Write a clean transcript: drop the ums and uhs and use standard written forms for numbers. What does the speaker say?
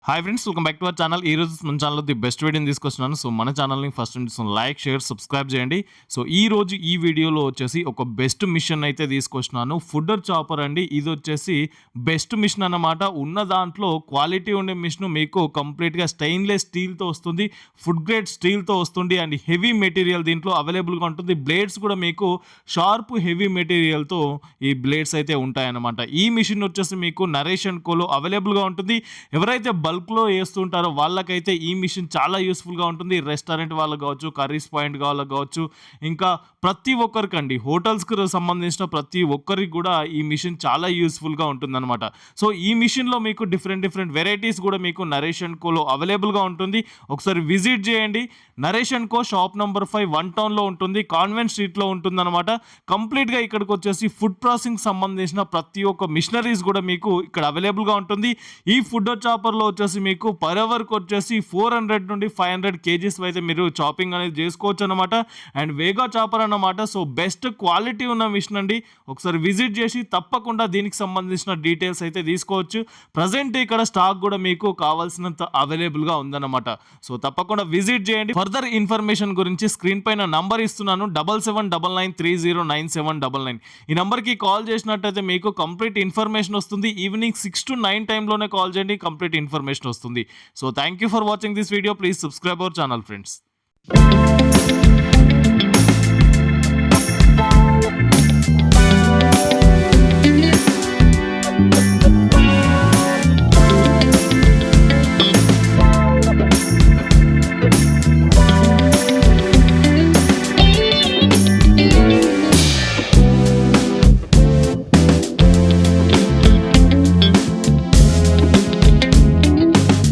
Hi friends, welcome back to our channel. ఈ రోజు మన ఛానల్‌లో ది బెస్ట్ వీడియోని తీసుకొస్తున్నాను. సో, మన ఛానల్‌ని ఫస్ట్ నుంచి లైక్, షేర్, సబ్స్క్రైబ్ చేయండి. సో, ఈరోజు ఈ వీడియోలో వచ్చేసి ఒక బెస్ట్ మిషన్ అయితే తీసుకొచ్చినాను. ఫుడ్డర్ చాపర్ అండి. ఇదొచ్చేసి బెస్ట్ మిషన్ అన్నమాట. ఉన్న దాంట్లో క్వాలిటీ ఉండే మిషన్ మీకు కంప్లీట్‌గా స్టెయిన్‌లెస్ స్టీల్‌తో వస్తుంది. ఫుడ్ గ్రేడ్ స్టీల్‌తో వస్తుంది అండ్ హెవీ మెటీరియల్ దీంట్లో అవైలబుల్‌గా ఉంటుంది. బ్లేడ్స్ కూడా మీకు షార్ప్ హెవీ మెటీరియల్‌తో ఈ బ్లేడ్స్ అయితే ఉంటాయన్నమాట. ఈ మిషన్ వచ్చేసి మీకు నరేష్ అండ్ కోలో అవైలబుల్‌గా ఉంటుంది. ఎవరైతే బల్క్‌లో ఏస్తుంటారో వాళ్ళకైతే ఈ మిషన్ చాలా యూస్‌ఫుల్‌గా ఉంటుంది. రెస్టారెంట్ వాళ్ళకి కావచ్చు, కర్రీస్ పాయింట్ వాళ్ళకి కావచ్చు, ఇంకా ప్రతి ఒక్కరికండి హోటల్స్‌కి సంబంధించిన ప్రతి ఒక్కరికి కూడా ఈ మిషన్ చాలా యూస్‌ఫుల్‌గా ఉంటుందన్నమాట. సో, ఈ మిషన్‌లో మీకు డిఫరెంట్ వెరైటీస్ కూడా మీకు నరేష్ అండ్ కోలో అవైలబుల్‌గా ఉంటుంది. ఒకసారి విజిట్ చేయండి. Naresh and co shop number 5 one టౌన్‌లో ఉంటుంది. కాన్వెంట్ స్ట్రీట్‌లో ఉంటుందన్నమాట. కంప్లీట్‌గా ఇక్కడికి వచ్చేసి ఫుడ్ ప్రాసెసింగ్ సంబంధించిన ప్రతి ఒక్క మిషనరీస్ కూడా మీకు ఇక్కడ అవైలబుల్‌గా ఉంటుంది. ఈ ఫుడ్డర్ చాపర్‌లో వచ్చేసి మీకు పర్ అవర్‌కి వచ్చేసి 400 నుండి 500 కేజీస్ అయితే మీరు చాపింగ్ అనేది చేసుకోవచ్చు అన్నమాట. అండ్ వేగా చాపర్ అన్నమాట. సో, బెస్ట్ క్వాలిటీ ఉన్న మిషన్ అండి. ఒకసారి విజిట్ చేసి తప్పకుండా దీనికి సంబంధించిన డీటెయిల్స్ అయితే తీసుకోవచ్చు. ప్రజెంట్ ఇక్కడ స్టాక్ కూడా మీకు కావాల్సినంత అవైలబుల్‌గా ఉందన్నమాట. సో, తప్పకుండా విజిట్ చేయండి. ఫర్దర్ ఇన్ఫర్మేషన్ గురించి స్క్రీన్ పైన నంబర్ ఇస్తున్నాను. 7799309799. ఈ నంబర్కి కాల్ చేసినట్టయితే మీకు కంప్లీట్ ఇన్ఫర్మేషన్ వస్తుంది. ఈవినింగ్ 6 to 9 టైంలోనే కాల్ చేయండి. కంప్లీట్ ఇన్ఫర్మేషన్ వస్తుంది. So, thank you for watching this video. Please subscribe our channel friends.